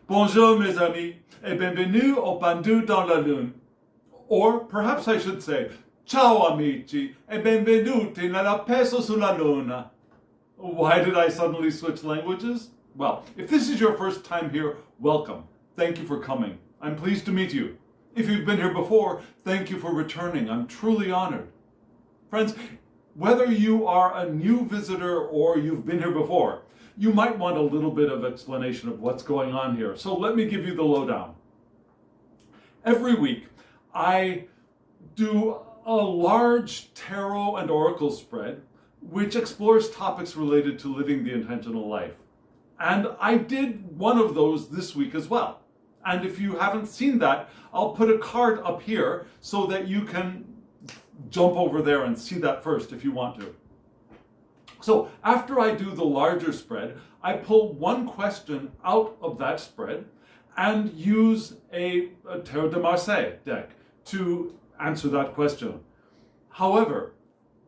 Bonjour mes amis, et bienvenue au Pendu dans la Lune. Or perhaps I should say, ciao amici, e benvenuti nella peso sulla luna. Why did I suddenly switch languages? Well, if this is your first time here, welcome. Thank you for coming. I'm pleased to meet you. If you've been here before, thank you for returning. I'm truly honored. Friends, whether you are a new visitor or you've been here before, you might want a little bit of explanation of what's going on here. So let me give you the lowdown. Every week, I do a large tarot and oracle spread which explores topics related to living the intentional life. And I did one of those this week as well. And if you haven't seen that, I'll put a card up here so that you can jump over there and see that first if you want to. So after I do the larger spread, I pull one question out of that spread and use a Tarot de Marseille deck to answer that question. However,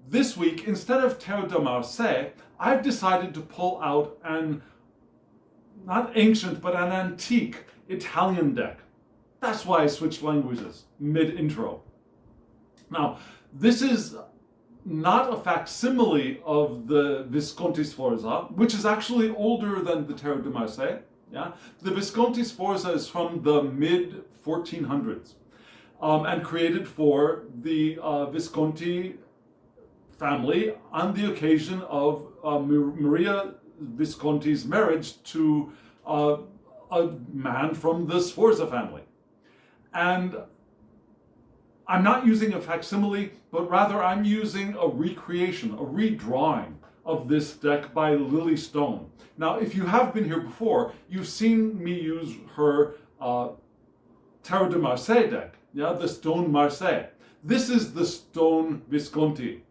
this week, instead of Tarot de Marseille, I've decided to pull out an, not ancient, but an antique Italian deck. That's why I switched languages mid-intro. Now, this is not a facsimile of the Visconti Sforza, which is actually older than the Tarot de Marseille. Yeah? The Visconti Sforza is from the mid-1400s and created for the Visconti family on the occasion of Maria Visconti's marriage to a man from the Sforza family. And I'm not using a facsimile, but rather I'm using a recreation, a redrawing of this deck by Lily Stone. Now, if you have been here before, you've seen me use her Tarot de Marseille deck, yeah, the Stone Marseille. This is the Stone Visconti.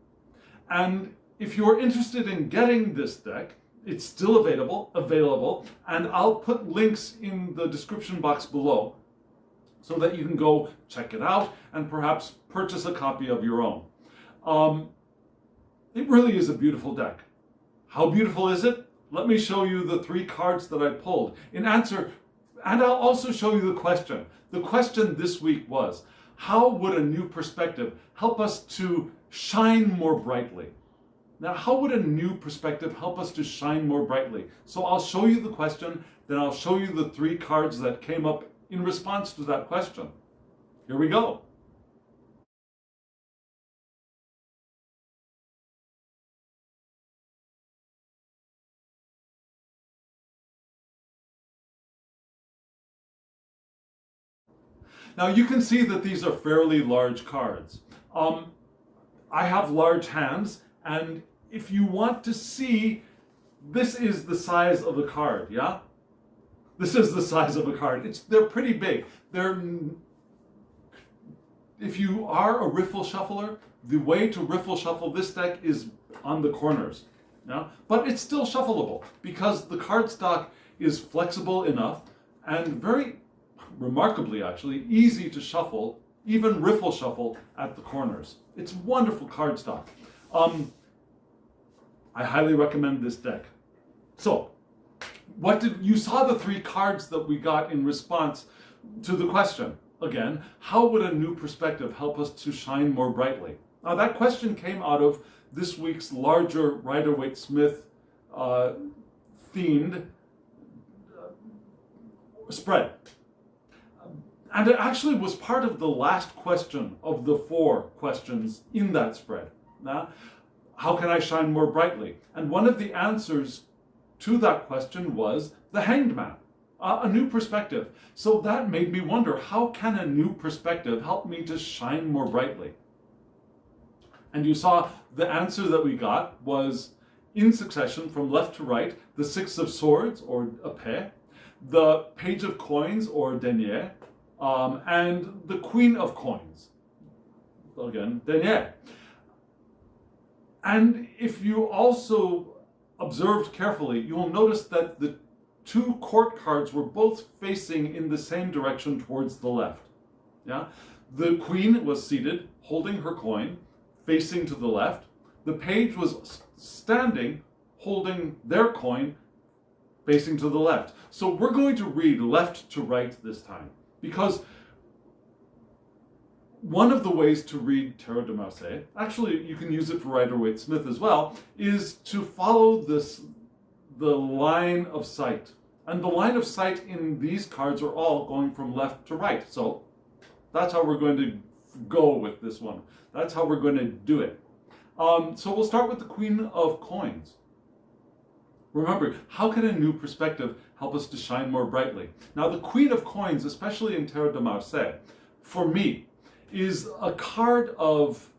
And if you're interested in getting this deck, it's still available, and I'll put links in the description box below so that you can go check it out and perhaps purchase a copy of your own. It really is a beautiful deck. How beautiful is it? Let me show you the 3 cards that I pulled in answer, and I'll also show you the question. The question this week was, how would a new perspective help us to shine more brightly? Now, how would a new perspective help us to shine more brightly? So I'll show you the question, then I'll show you the 3 cards that came up in response to that question. Here we go. Now you can see that these are fairly large cards. I have large hands, and if you want to see, this is the size of the card, yeah? This is the size of a card. They're pretty big. If you are a riffle shuffler, the way to riffle shuffle this deck is on the corners. Yeah? But it's still shuffleable because the cardstock is flexible enough and very remarkably actually easy to shuffle, even riffle shuffle at the corners. It's wonderful cardstock. I highly recommend this deck. So, you saw the 3 cards that we got in response to the question. Again, how would a new perspective help us to shine more brightly? Now that question came out of this week's larger Rider-Waite-Smith themed spread. And it actually was part of the last question of the 4 questions in that spread. Now, how can I shine more brightly? And one of the answers to that question was the Hanged Man, a new perspective. So that made me wonder, how can a new perspective help me to shine more brightly? And you saw the answer that we got was, in succession from left to right, the 6 of Swords, or épée, the Page of Coins, or denier, and the Queen of Coins, again, denier. And if you also observed carefully, you will notice that the 2 court cards were both facing in the same direction towards the left. Yeah? The Queen was seated, holding her coin, facing to the left. The Page was standing, holding their coin, facing to the left. So we're going to read left to right this time, because one of the ways to read Tarot de Marseille, actually you can use it for Rider-Waite-Smith as well, is to follow the line of sight. And the line of sight in these cards are all going from left to right. So that's how we're going to go with this one. That's how we're going to do it. So we'll start with the Queen of Coins. Remember, how can a new perspective help us to shine more brightly? Now, the Queen of Coins, especially in Tarot de Marseille, for me, is a card of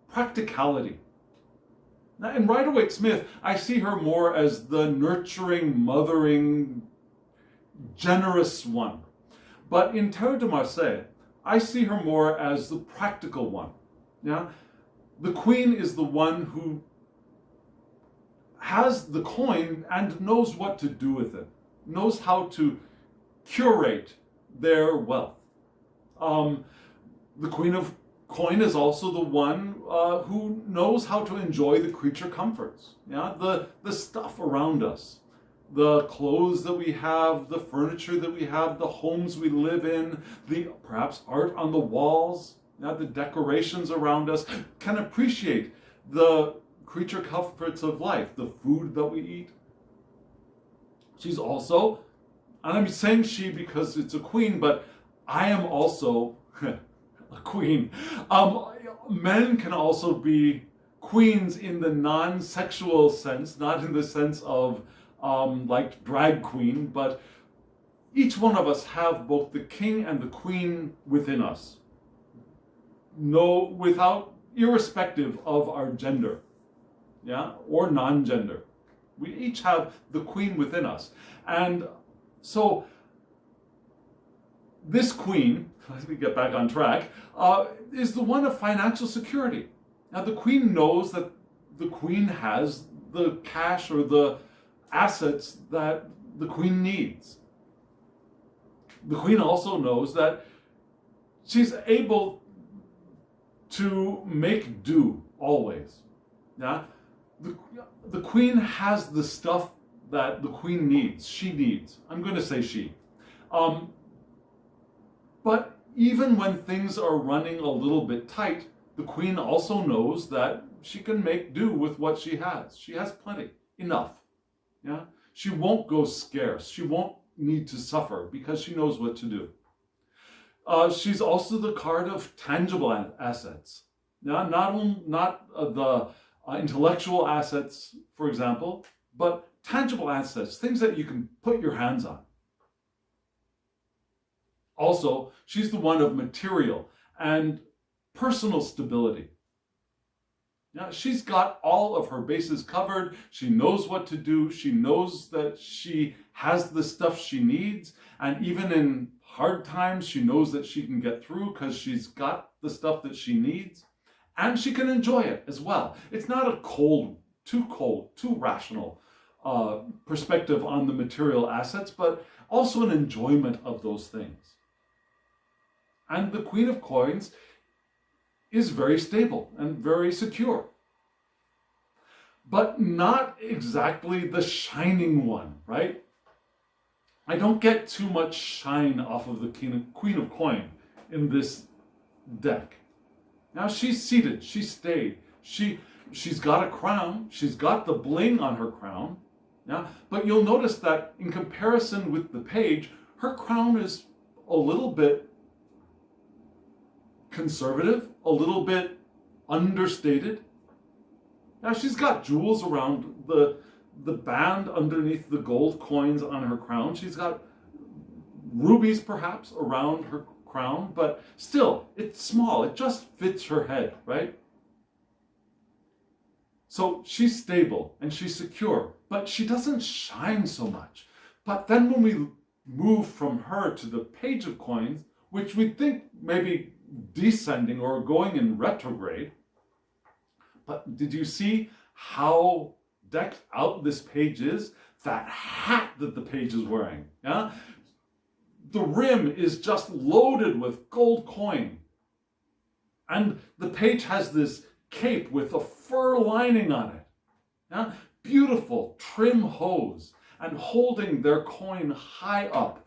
practicality. Now, in Rider-Waite-Smith, I see her more as the nurturing, mothering, generous one. But in Tarot de Marseille, I see her more as the practical one. Yeah? The Queen is the one who has the coin and knows what to do with it, knows how to curate their wealth. The Queen of Coin is also the one who knows how to enjoy the creature comforts, yeah, the stuff around us, the clothes that we have, the furniture that we have, the homes we live in, the perhaps art on the walls, yeah, the decorations around us, can appreciate the creature comforts of life, the food that we eat. She's also, and I'm saying she because it's a queen, but I am also a queen. Men can also be queens in the non-sexual sense, not in the sense of like drag queen, but each one of us have both the king and the queen within us. No, irrespective of our gender, yeah, or non-gender. We each have the queen within us. And so this queen, let me get back on track, is the one of financial security. Now the queen knows that the queen has the cash or the assets that the queen needs. The queen also knows that she's able to make do always. Yeah? The queen has the stuff that the queen needs. She needs. I'm going to say she. But even when things are running a little bit tight, the queen also knows that she can make do with what she has. She has plenty, enough. Yeah? She won't go scarce. She won't need to suffer because she knows what to do. She's also the card of tangible assets. Yeah? Not the intellectual assets, for example, but tangible assets, things that you can put your hands on. Also, she's the one of material and personal stability. Now, she's got all of her bases covered. She knows what to do. She knows that she has the stuff she needs. And even in hard times, she knows that she can get through because she's got the stuff that she needs. And she can enjoy it as well. It's not a too rational perspective on the material assets, but also an enjoyment of those things. And the Queen of Coins is very stable and very secure. But not exactly the shining one, right? I don't get too much shine off of the Queen of Coin in this deck. Now she's seated, she stayed, she's got a crown, she's got the bling on her crown, yeah? But you'll notice that in comparison with the page, her crown is a little bit conservative, a little bit understated. Now she's got jewels around the band underneath the gold coins on her crown. She's got rubies perhaps around her crown, but still, it's small. It just fits her head, right? So she's stable and she's secure, but she doesn't shine so much. But then when we move from her to the Page of Coins, which we think maybe descending or going in retrograde, but did you see how decked out this page is? That hat that the page is wearing, yeah? The rim is just loaded with gold coin. And the page has this cape with a fur lining on it. Yeah? Beautiful trim hose. and holding their coin high up.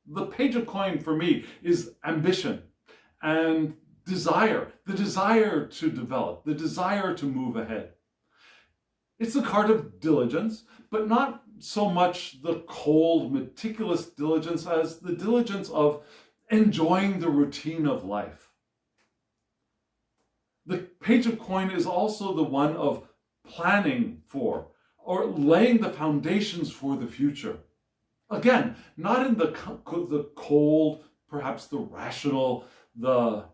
The Page of Coin for me is ambition and desire, the desire to develop, the desire to move ahead. It's the card of diligence, but not so much the cold, meticulous diligence as the diligence of enjoying the routine of life. The Page of Coin is also the one of planning for or laying the foundations for the future. Again, not in the cold, perhaps the rational, the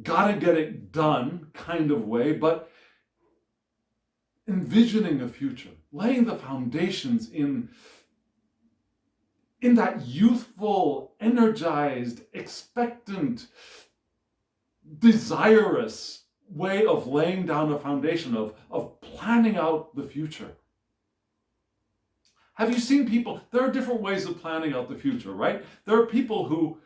gotta get it done kind of way, but envisioning a future, laying the foundations in that youthful, energized, expectant, desirous way of laying down a foundation, of planning out the future. Have you seen people? There are different ways of planning out the future, right? There are people who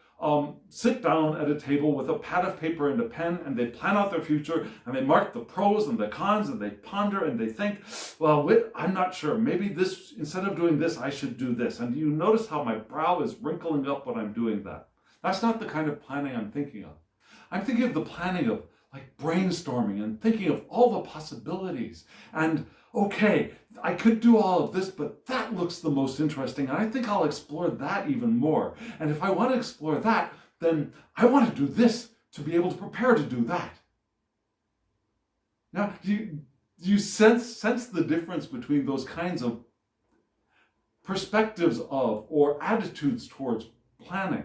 sit down at a table with a pad of paper and a pen, and they plan out their future, and they mark the pros and the cons, and they ponder and they think, well, I'm not sure, maybe this, instead of doing this, I should do this. And do you notice how my brow is wrinkling up when I'm doing that? That's not the kind of planning I'm thinking of. I'm thinking of the planning of like brainstorming and thinking of all the possibilities. And okay, I could do all of this, but that looks the most interesting. And I think I'll explore that even more. And if I want to explore that, then I want to do this to be able to prepare to do that. Now, do you sense the difference between those kinds of perspectives of or attitudes towards planning?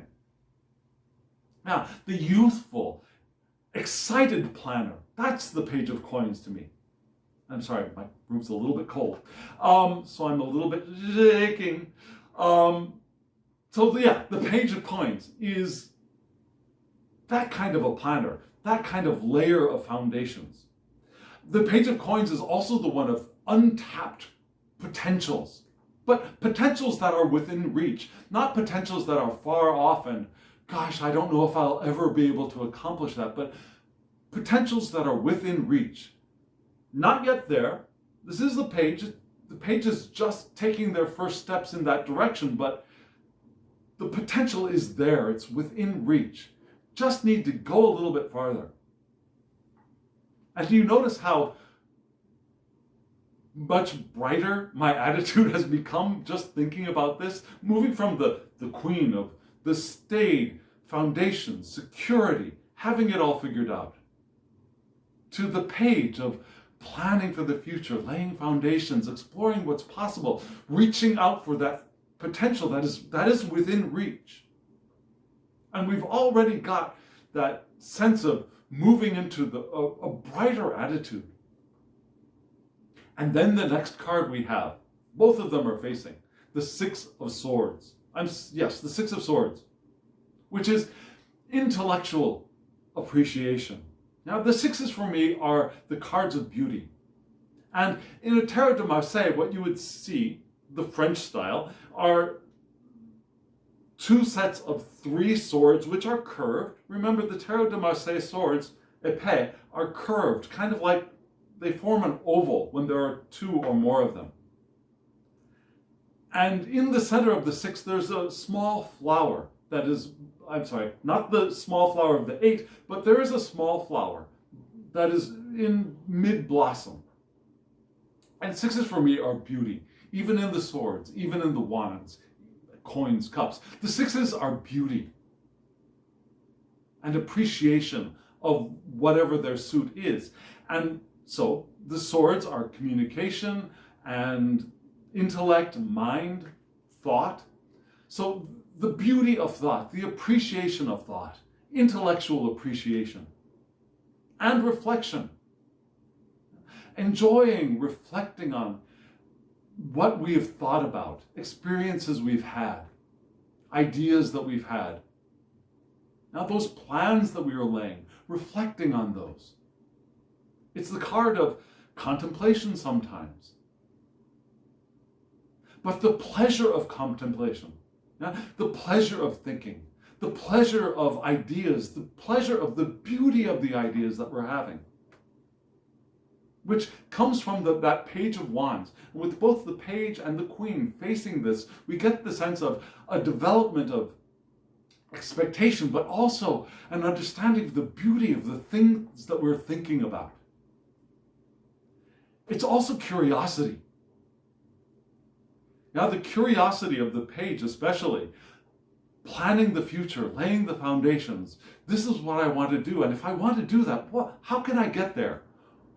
Now, the youthful, excited planner, that's the Page of Coins to me. I'm sorry, my room's a little bit cold, so I'm a little bit shaking. So yeah, the Page of Coins is that kind of a planner, that kind of layer of foundations. The Page of Coins is also the one of untapped potentials, but potentials that are within reach, not potentials that are far off and, gosh, I don't know if I'll ever be able to accomplish that, but potentials that are within reach. Not yet there. This is the page. The page is just taking their first steps in that direction, but the potential is there. It's within reach. Just need to go a little bit farther. And do you notice how much brighter my attitude has become just thinking about this? Moving from the queen of the staid, foundation, security, having it all figured out, to the page of planning for the future, laying foundations, exploring what's possible, reaching out for that potential that is within reach. And we've already got that sense of moving into a brighter attitude. And then the next card we have, both of them are facing the Six of Swords. Yes, the Six of Swords, which is intellectual appreciation. Now, the sixes for me are the cards of beauty. And in a Tarot de Marseille, what you would see, the French style, are two sets of 3 swords which are curved. Remember, the Tarot de Marseille swords, épées, are curved, kind of like they form an oval when there are 2 or more of them. And in the center of the 6, there's a small flower that is, I'm sorry, not the small flower of the 8, but there is a small flower that is in mid-blossom. And 6s for me are beauty, even in the swords, even in the wands, coins, cups. The 6s are beauty and appreciation of whatever their suit is. And so the swords are communication and intellect, mind, thought. So the beauty of thought, the appreciation of thought, intellectual appreciation, and reflection. Enjoying, reflecting on what we have thought about, experiences we've had, ideas that we've had. Now those plans that we are laying, reflecting on those. It's the card of contemplation sometimes. But the pleasure of contemplation, the pleasure of thinking, the pleasure of ideas, the pleasure of the beauty of the ideas that we're having. which comes from that Page of Wands. With both the Page and the Queen facing this, we get the sense of a development of expectation, but also an understanding of the beauty of the things that we're thinking about. It's also curiosity. Now, the curiosity of the Page especially, planning the future, laying the foundations. This is what I want to do. And if I want to do that, how can I get there?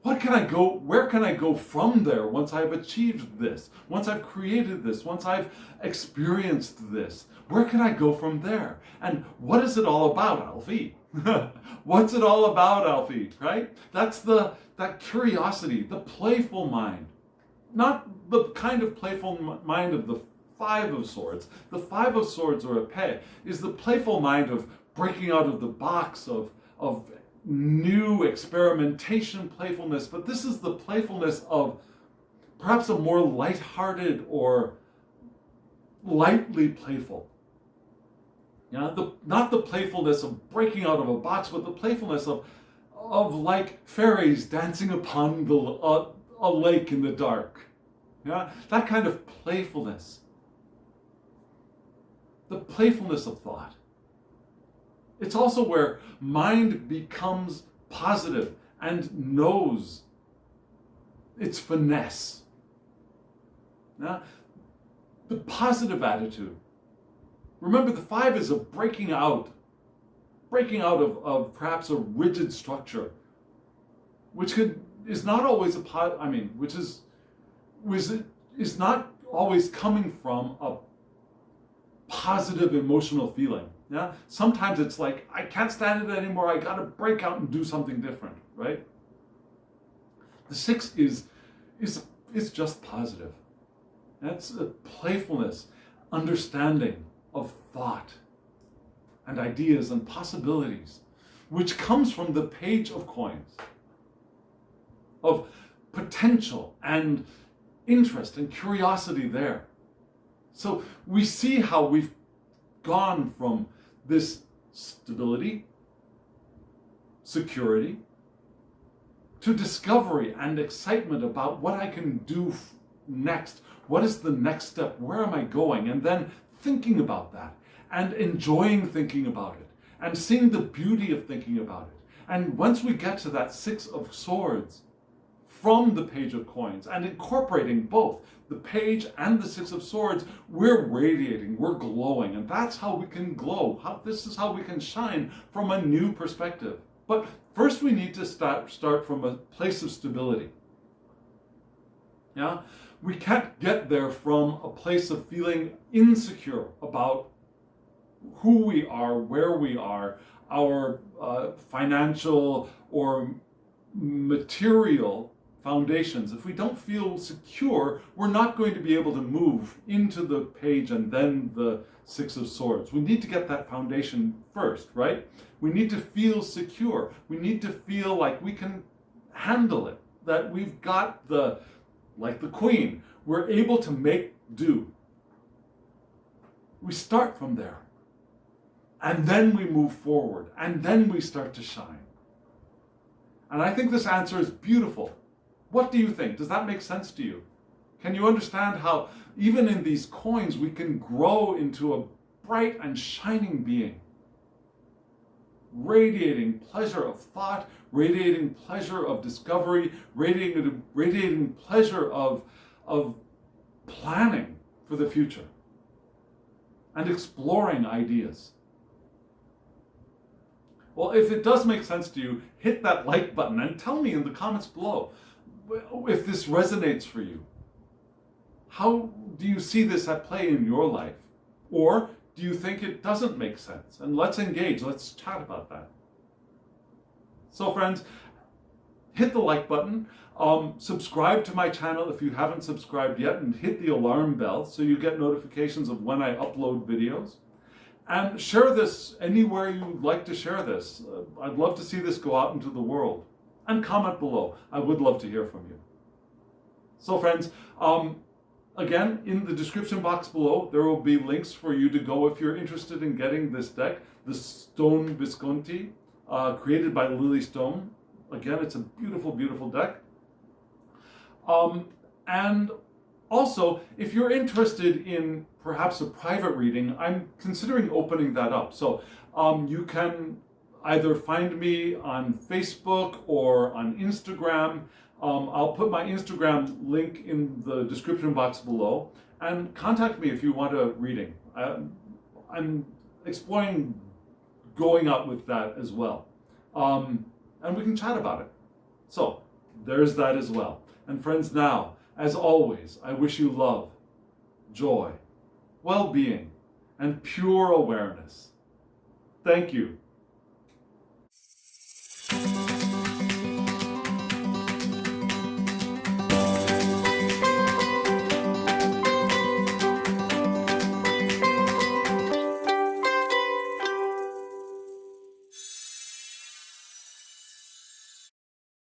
Where can I go from there once I've achieved this? Once I've created this? Once I've experienced this? Where can I go from there? And what is it all about, Alfie? What's it all about, Alfie, right? That's that curiosity, the playful mind. Not the kind of playful mind of the Five of Swords. The Five of Swords, or épée, is the playful mind of breaking out of the box, of new experimentation playfulness. But this is the playfulness of perhaps a more lighthearted or lightly playful. Not the playfulness of breaking out of a box, but the playfulness of like fairies dancing upon a lake in the dark. That kind of playfulness. The playfulness of thought. It's also where mind becomes positive and knows its finesse. The positive attitude. Remember, the Five is a breaking out of perhaps a rigid structure, which is not always is not always coming from a positive emotional feeling. Sometimes it's like, I can't stand it anymore, I gotta break out and do something different, right? The Six is just positive. That's a playfulness, understanding of thought and ideas and possibilities, which comes from the Page of Coins, of potential and interest and curiosity there. So we see how we've gone from this stability, security, to discovery and excitement about what I can do next. What is the next step? Where am I going? And then thinking about that and enjoying thinking about it and seeing the beauty of thinking about it. And once we get to that Six of Swords from the Page of Coins and incorporating both the Page and the Six of Swords, we're radiating, we're glowing, and that's how we can glow. This is how we can shine from a new perspective. But first we need to start from a place of stability. We can't get there from a place of feeling insecure about who we are, where we are, our financial or material foundations. If we don't feel secure, we're not going to be able to move into the Page and then the Six of Swords. We need to get that foundation first, right? We need to feel secure. We need to feel like we can handle it, that we've got like the Queen, we're able to make do. We start from there. And then we move forward. And then we start to shine. And I think this answer is beautiful. What do you think? Does that make sense to you? Can you understand how even in these coins we can grow into a bright and shining being? Radiating pleasure of thought, radiating pleasure of discovery, radiating pleasure of planning for the future and exploring ideas. Well, if it does make sense to you, hit that like button and tell me in the comments below if this resonates for you. How do you see this at play in your life? Or do you think it doesn't make sense? And let's engage, let's chat about that. So friends, hit the like button, subscribe to my channel if you haven't subscribed yet, and hit the alarm bell so you get notifications of when I upload videos. And share this anywhere you'd like to share this. I'd love to see this go out into the world. And comment below. I would love to hear from you. So friends, again, in the description box below, there will be links for you to go if you're interested in getting this deck, the Stone Visconti, created by Lily Stone. Again, it's a beautiful, beautiful deck. And also, if you're interested in perhaps a private reading, I'm considering opening that up. So you can either find me on Facebook or on Instagram. I'll put my Instagram link in the description box below, and contact me if you want a reading. I'm exploring going up with that as well. And we can chat about it. So there's that as well. And friends, now, as always, I wish you love, joy, well-being, and pure awareness. Thank you.